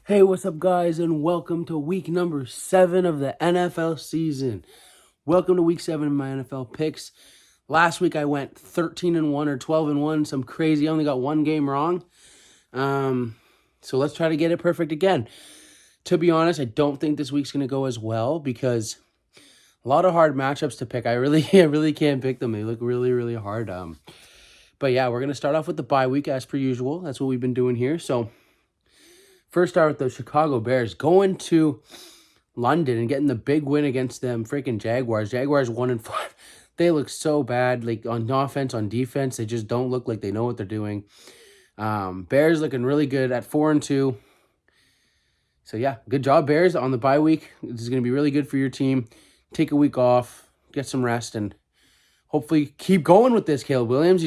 Hey, what's up, guys, and welcome to week number 7 of the NFL season. Welcome to week 7 of my NFL picks. Last week I went 13-1 or 12-1, some crazy. I only got one game wrong. So let's try to get it perfect again. To be honest, I don't think this week's going to go as well because a lot of hard matchups to pick. I really can't pick them. They look really hard. But yeah, we're going to start off with the bye week as per usual. That's what we've been doing here. So first start with the Chicago Bears going to London and getting the big win against them freaking Jaguars. Jaguars 1-5. They look so bad, like on offense, on defense. They just don't look like they know what they're doing. Bears looking really good at 4-2. So yeah, good job, Bears, on the bye week. This is going to be really good for your team. Take a week off, get some rest, and hopefully keep going with this. Caleb Williams,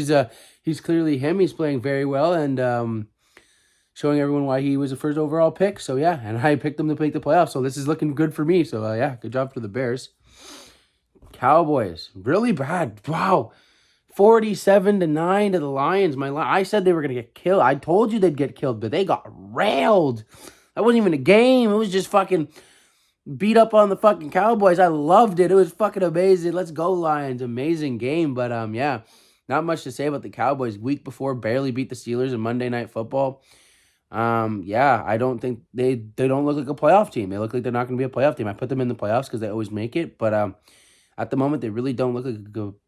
he's clearly him. He's playing very well and showing everyone why he was the first overall pick. So yeah, and I picked him to make the playoffs. So this is looking good for me. So yeah, good job for the Bears. Cowboys, really bad. Wow. 47-9 to the Lions. I said they were going to get killed. I told you they'd get killed, but they got railed. That wasn't even a game. It was just fucking beat up on the fucking Cowboys. I loved it. It was fucking amazing. Let's go, Lions. Amazing game. But yeah, not much to say about the Cowboys. Week before, barely beat the Steelers in Monday Night Football. Yeah, I don't think they don't look like a playoff team. They look like they're not going to be a playoff team. I put them in the playoffs because they always make it, but at the moment they really don't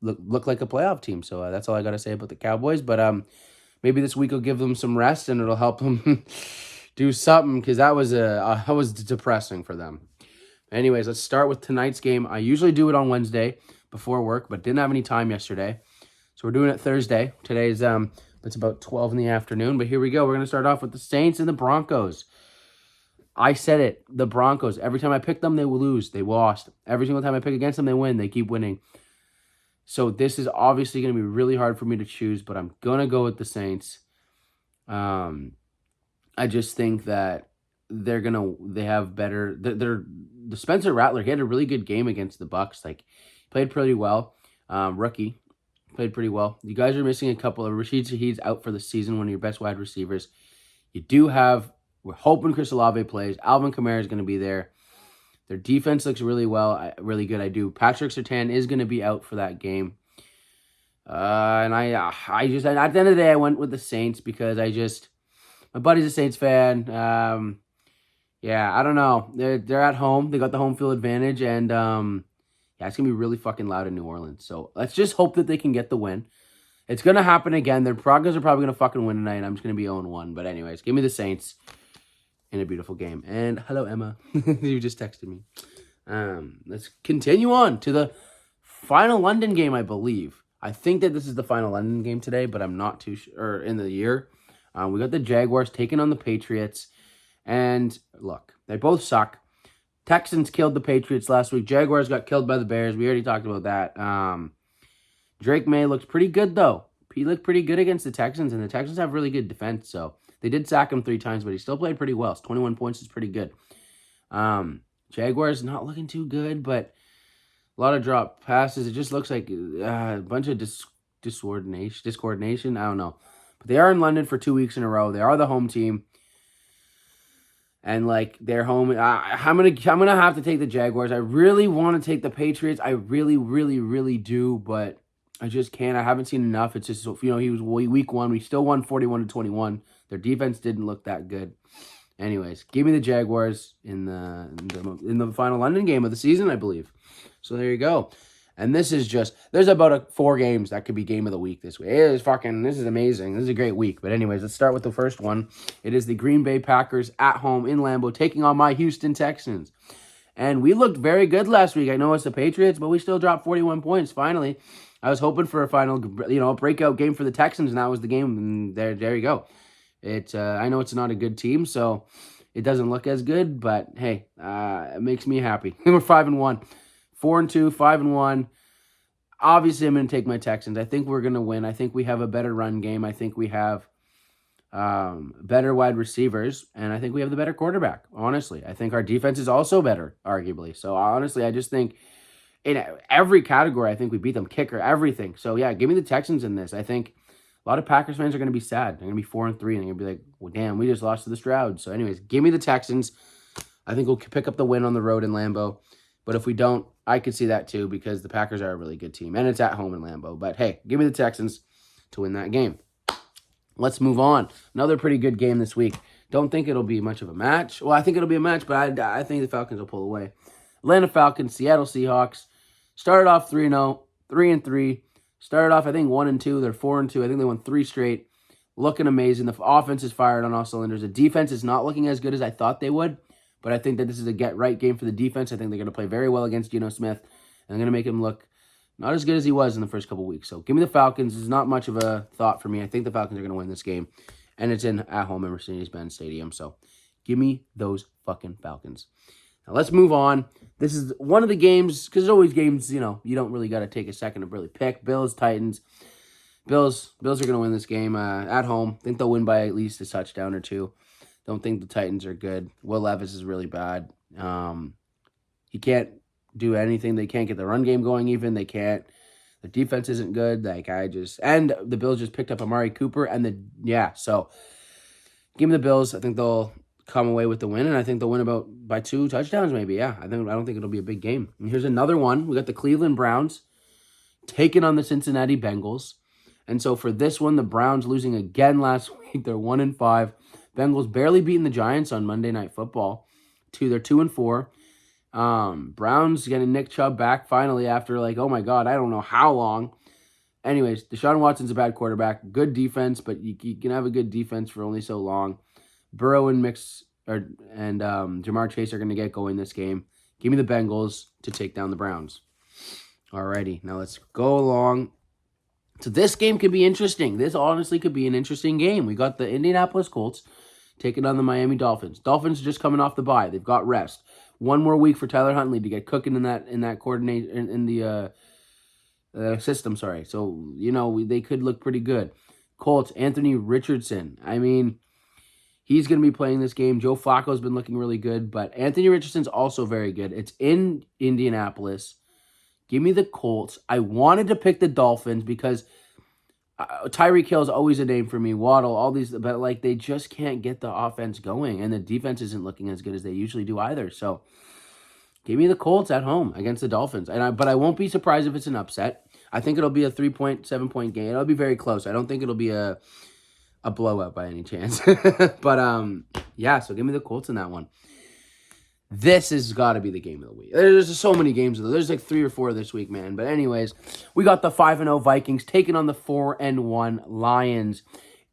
look like a playoff team. So that's all I got to say about the Cowboys. But maybe this week will give them some rest and it'll help them do something because that was depressing for them. Anyways, let's start with tonight's game. I usually do it on Wednesday before work, but didn't have any time yesterday, so we're doing it Thursday. Today's it's about 12 in the afternoon, but here we go. We're going to start off with the Saints and the Broncos. I said it. The Broncos, every time I pick them, they will lose. They lost. Every single time I pick against them, they win. They keep winning. So this is obviously going to be really hard for me to choose, but I'm going to go with the Saints. I just think that they have better. The Spencer Rattler, he had a really good game against the Bucs. Like, played pretty well. Rookie. Played pretty well. You guys are missing a couple of Rashid Shaheed's out for the season, one of your best wide receivers. We're hoping Chris Olave plays. Alvin Kamara is going to be there. Their defense looks really good. Patrick Surtain is going to be out for that game. And I just, at the end of the day, I went with the Saints because my buddy's a Saints fan. Yeah, I don't know. They're at home. They got the home field advantage, and yeah, it's going to be really fucking loud in New Orleans. So let's just hope that they can get the win. It's going to happen again. Their Broncos are probably going to fucking win tonight, and I'm just going to be 0-1. But anyways, give me the Saints in a beautiful game. And hello, Emma. You just texted me. Let's continue on to the final London game, I believe. I think that this is the final London game today, but I'm not too sure in the year. We got the Jaguars taking on the Patriots. And look, they both suck. Texans killed the Patriots last week. Jaguars got killed by the Bears. We already talked about that. Drake May looks pretty good, though. He looked pretty good against the Texans, and the Texans have really good defense. So they did sack him 3 times, but he still played pretty well. 21 points is pretty good. Jaguars not looking too good, but a lot of drop passes. It just looks like a bunch of discoordination. I don't know. But they are in London for 2 weeks in a row. They are the home team. And like they're home, I'm gonna have to take the Jaguars. I really want to take the Patriots. I really do, but I just can't. I haven't seen enough. It's just, he was week 1. We still won 41-21. Their defense didn't look that good. Anyways, give me the Jaguars in the final London game of the season, I believe. So there you go. And this is there's about 4 games that could be game of the week this week. This is amazing. This is a great week. But anyways, let's start with the first one. It is the Green Bay Packers at home in Lambeau taking on my Houston Texans. And we looked very good last week. I know it's the Patriots, but we still dropped 41 points finally. I was hoping for a final, breakout game for the Texans, and that was the game. And there you go. I know it's not a good team, so it doesn't look as good, but hey, it makes me happy. We're 5-1. 4-2, 5-1. Obviously, I'm going to take my Texans. I think we're going to win. I think we have a better run game. I think we have better wide receivers, and I think we have the better quarterback, honestly. I think our defense is also better, arguably. So, honestly, I just think in every category, I think we beat them. Kicker, everything. So, yeah, give me the Texans in this. I think a lot of Packers fans are going to be sad. They're going to be 4-3, and they're going to be like, well, damn, we just lost to the Stroud. So anyways, give me the Texans. I think we'll pick up the win on the road in Lambeau. But if we don't, I could see that too because the Packers are a really good team. And it's at home in Lambeau. But hey, give me the Texans to win that game. Let's move on. Another pretty good game this week. Don't think it'll be much of a match. Well, I think it'll be a match, but I think the Falcons will pull away. Atlanta Falcons, Seattle Seahawks. Started off 3-0, 3-3. Started off, I think, 1-2. They're 4-2. I think they won 3 straight. Looking amazing. The offense is fired on all cylinders. The defense is not looking as good as I thought they would, but I think that this is a get-right game for the defense. I think they're going to play very well against Geno Smith, and they're going to make him look not as good as he was in the first couple weeks. So give me the Falcons. It's not much of a thought for me. I think the Falcons are going to win this game, and it's at home at Mercedes-Benz Stadium. So give me those fucking Falcons. Now let's move on. This is one of the games, because there's always games, you don't really got to take a second to really pick. Bills, Titans. Bills are going to win this game at home. I think they'll win by at least a touchdown or 2. Don't think the Titans are good. Will Levis is really bad. He can't do anything. They can't get the run game going even. They can't. The defense isn't good. And the Bills just picked up Amari Cooper. So give me the Bills. I think they'll come away with the win, and I think they'll win by 2 touchdowns maybe. Yeah, I don't think it'll be a big game. And here's another one. We got the Cleveland Browns taking on the Cincinnati Bengals. And so for this one, the Browns losing again last week. They're 1-5. Bengals barely beating the Giants on Monday Night Football. They're 2-4. Browns getting Nick Chubb back finally after oh my God, I don't know how long. Anyways, Deshaun Watson's a bad quarterback. Good defense, but you can have a good defense for only so long. Burrow and Jamar Chase are going to get going this game. Give me the Bengals to take down the Browns. Alrighty, now let's go along. So this game could be interesting. This honestly could be an interesting game. We got the Indianapolis Colts taking on the Miami Dolphins. Dolphins just coming off the bye. They've got rest. One more week for Tyler Huntley to get cooking in that coordinate in the system. Sorry. So they could look pretty good. Colts, Anthony Richardson. I mean, he's going to be playing this game. Joe Flacco's been looking really good, but Anthony Richardson's also very good. It's in Indianapolis. Give me the Colts. I wanted to pick the Dolphins because Tyreek Hill is always a name for me. Waddle, all these, but they just can't get the offense going, and the defense isn't looking as good as they usually do either. So give me the Colts at home against the Dolphins. But I won't be surprised if it's an upset. I think it'll be a 7-point game. It'll be very close. I don't think it'll be a blowout by any chance. But so give me the Colts in that one. This has got to be the game of the week. There's so many games. There's 3 or 4 this week, man. But anyways, we got the 5-0 Vikings taking on the 4-1 Lions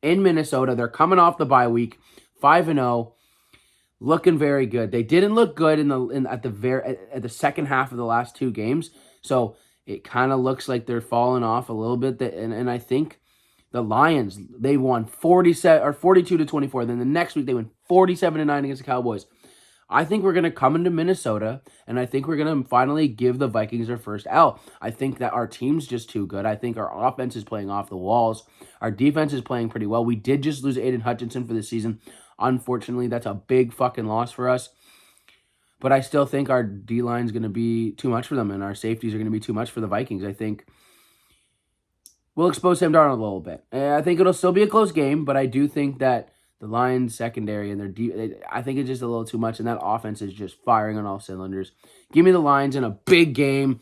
in Minnesota. They're coming off the bye week, 5-0, looking very good. They didn't look good at the second half of the last 2 games, so it kind of looks like they're falling off a little bit. And I think the Lions, they won 42-24. Then the next week they went 47-9 against the Cowboys. I think we're going to come into Minnesota, and I think we're going to finally give the Vikings their first L. I think that our team's just too good. I think our offense is playing off the walls. Our defense is playing pretty well. We did just lose Aiden Hutchinson for the season. Unfortunately, that's a big fucking loss for us. But I still think our D-line's going to be too much for them, and our safeties are going to be too much for the Vikings. I think we'll expose Sam Darnold a little bit. I think it'll still be a close game, but I do think that the Lions secondary and I think it's just a little too much, and that offense is just firing on all cylinders. Give me the Lions in a big game.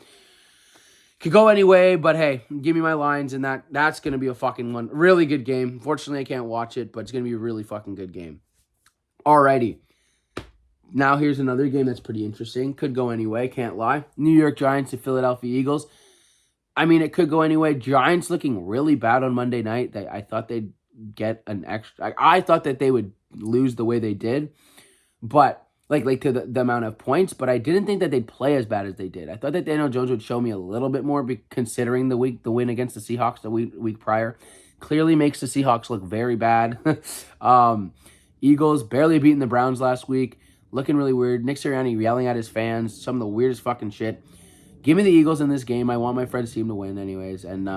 Could go anyway, but hey, give me my Lions, and that's going to be a fucking one. Really good game. Unfortunately, I can't watch it, but it's going to be a really fucking good game. Alrighty. Now here's another game that's pretty interesting. Could go anyway, can't lie. New York Giants to Philadelphia Eagles. I mean, it could go anyway. Giants looking really bad on Monday night. I thought they'd get an extra. I thought that they would lose the way they did, but to the amount of points. But I didn't think that they'd play as bad as they did. I thought that Daniel Jones would show me a little bit more, considering the win against the Seahawks the week prior. Clearly makes the Seahawks look very bad. Eagles barely beating the Browns last week, looking really weird. Nick Sirianni yelling at his fans, some of the weirdest fucking shit. Give me the Eagles in this game. I want my Fred's team to win anyways, and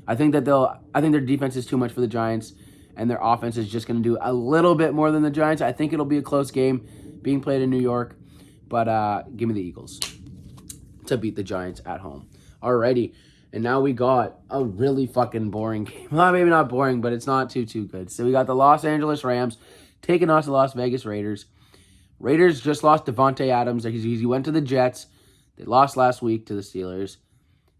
I think their defense is too much for the Giants, and their offense is just going to do a little bit more than the Giants. I think it'll be a close game being played in New York, but give me the Eagles to beat the Giants at home. Alrighty. And now we got a really fucking boring game. Well, maybe not boring, but it's not too good. So we got the Los Angeles Rams taking on the Las Vegas Raiders. Raiders just lost Devontae Adams. He went to the Jets. They lost last week to the Steelers.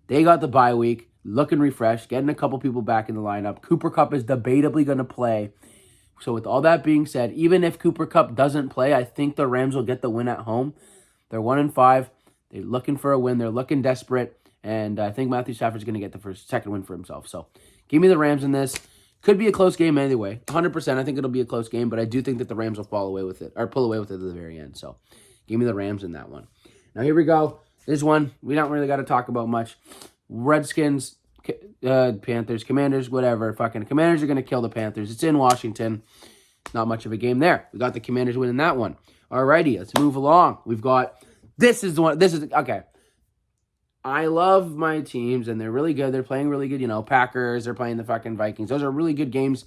They got the bye week, looking refreshed, getting a couple people back in the lineup. Cooper Kupp is debatably going to play. So with all that being said, even if Cooper Kupp doesn't play, I think the Rams will get the win at home. They're 1-5. They're looking for a win. They're looking desperate. And I think Matthew Stafford's going to get the second win for himself. So give me the Rams in this. Could be a close game anyway. 100%. I think it'll be a close game, but I do think that the Rams will pull away with it at the very end. So give me the Rams in that one. Now here we go. This one, we don't really got to talk about much. Redskins, Panthers, Commanders, whatever. Fucking Commanders are going to kill the Panthers. It's in Washington. Not much of a game there. We got the Commanders winning that one. Alrighty, let's move along. We've got, okay. I love my teams, and they're really good. They're playing really good. Packers, they're playing the fucking Vikings. Those are really good games.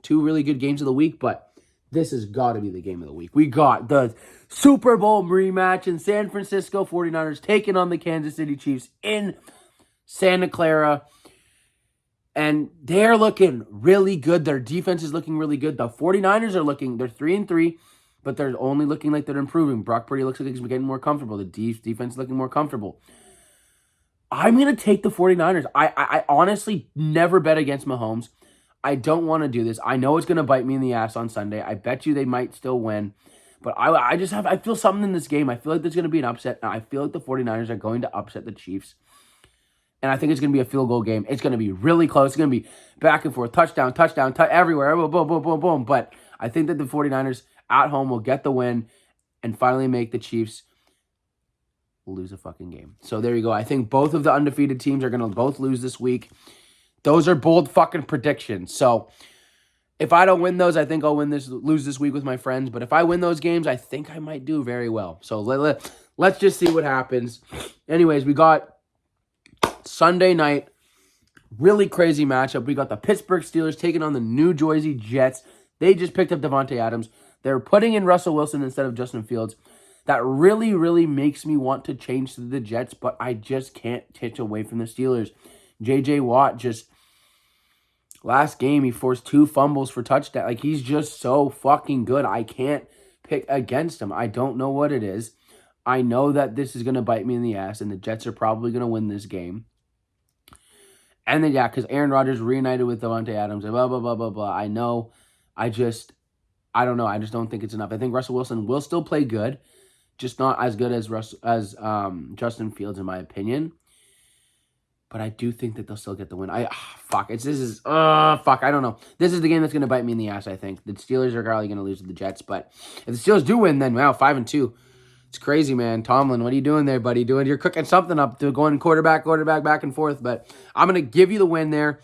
2 really good games of the week, but this has got to be the game of the week. We got the Super Bowl rematch in San Francisco 49ers taking on the Kansas City Chiefs in Santa Clara. And they're looking really good. Their defense is looking really good. The 49ers they're 3-3, but they're only looking like they're improving. Brock Purdy looks like he's getting more comfortable. The defense is looking more comfortable. I'm going to take the 49ers. I honestly never bet against Mahomes. I don't want to do this. I know it's going to bite me in the ass on Sunday. I bet you they might still win. But I feel something in this game. I feel like there's going to be an upset. And I feel like the 49ers are going to upset the Chiefs. And I think it's going to be a field goal game. It's going to be really close. It's going to be back and forth, touchdown, everywhere. Boom, boom, boom, boom, boom. But I think that the 49ers at home will get the win and finally make the Chiefs lose a fucking game. So there you go. I think both of the undefeated teams are going to both lose this week. Those are bold fucking predictions. So if I don't win those, I think I'll lose this week with my friends. But if I win those games, I think I might do very well. So let's just see what happens. Anyways, we got Sunday night, really crazy matchup. We got the Pittsburgh Steelers taking on the New Jersey Jets. They just picked up Devontae Adams. They're putting in Russell Wilson instead of Justin Fields. That really, really makes me want to change to the Jets, but I just can't titch away from the Steelers. J.J. Watt last game, he forced 2 fumbles for touchdown. Like, he's just so fucking good. I can't pick against him. I don't know what it is. I know that this is going to bite me in the ass, and the Jets are probably going to win this game. And then, because Aaron Rodgers reunited with Devontae Adams, and blah, blah, blah, blah, blah. I know. I don't know. I just don't think it's enough. I think Russell Wilson will still play good. Just not as good as Justin Fields, in my opinion. But I do think that they'll still get the win. I don't know. This is the game that's going to bite me in the ass, I think. The Steelers are probably going to lose to the Jets. But if the Steelers do win, then, wow, 5-2. It's crazy, man. Tomlin, what are you doing there, buddy? You're cooking something up to going quarterback, back and forth. But I'm going to give you the win there.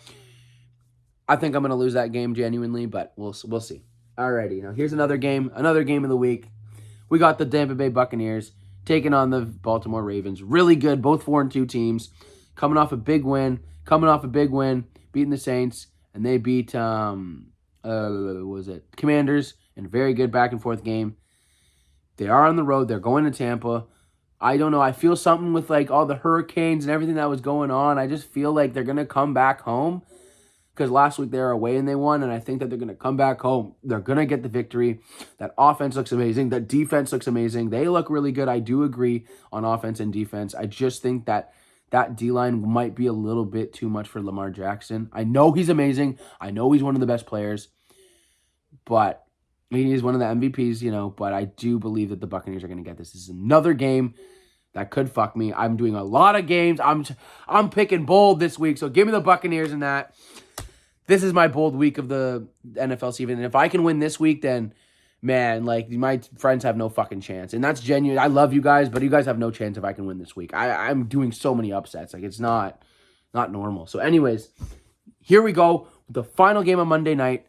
I think I'm going to lose that game genuinely, but we'll see. Alrighty, now here's another game of the week. We got the Tampa Bay Buccaneers taking on the Baltimore Ravens. Really good, both 4-2 teams. Coming off a big win, beating the Saints, and they beat Commanders in a very good back and forth game. They are on the road. They're going to Tampa. I don't know. I feel something with like all the hurricanes and everything that was going on. I just feel like they're going to come back home. Because last week they were away and they won, and I think that they're going to come back home. They're going to get the victory. That offense looks amazing. That defense looks amazing. They look really good. I do agree on offense and defense. I just think that D-line might be a little bit too much for Lamar Jackson. I know he's amazing. I know he's one of the best players. But he is one of the MVPs, but I do believe that the Buccaneers are going to get this. This is another game that could fuck me. I'm doing a lot of games. I'm picking bold this week, so give me the Buccaneers in that. This is my bold week of the NFL season. And if I can win this week, then, man, like, my friends have no fucking chance. And that's genuine. I love you guys, but you guys have no chance if I can win this week. I'm doing so many upsets. Like, it's not normal. So, anyways, here we go. The final game on Monday night.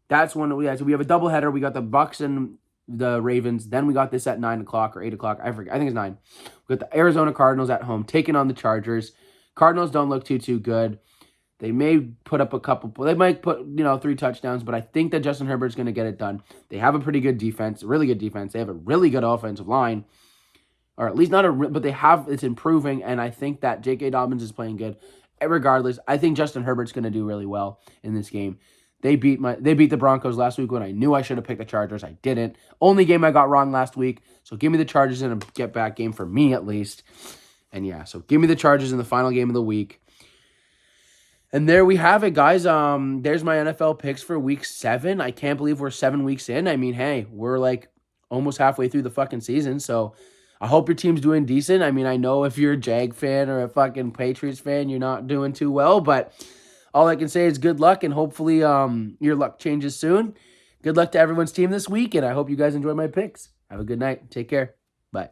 That's when we have a doubleheader. We got the Bucs and the Ravens. Then we got this at 9 o'clock or 8 o'clock. I forget. I think it's 9. We got the Arizona Cardinals at home taking on the Chargers. Cardinals don't look too good. They may put up they might put, 3 touchdowns, but I think that Justin Herbert's going to get it done. They have a pretty good defense, really good defense. They have a really good offensive line, or at least but it's improving, and I think that J.K. Dobbins is playing good. regardless, I think Justin Herbert's going to do really well in this game. They beat the Broncos last week when I knew I should have picked the Chargers. I didn't. Only game I got wrong last week. So give me the Chargers in a get back game for me at least. And yeah, so give me the Chargers in the final game of the week. And there we have it, guys. There's my NFL picks for week 7. I can't believe we're 7 weeks in. I mean, hey, we're like almost halfway through the fucking season. So I hope your team's doing decent. I mean, I know if you're a Jag fan or a fucking Patriots fan, you're not doing too well, but all I can say is good luck, and hopefully your luck changes soon. Good luck to everyone's team this week, and I hope you guys enjoy my picks. Have a good night. Take care. Bye.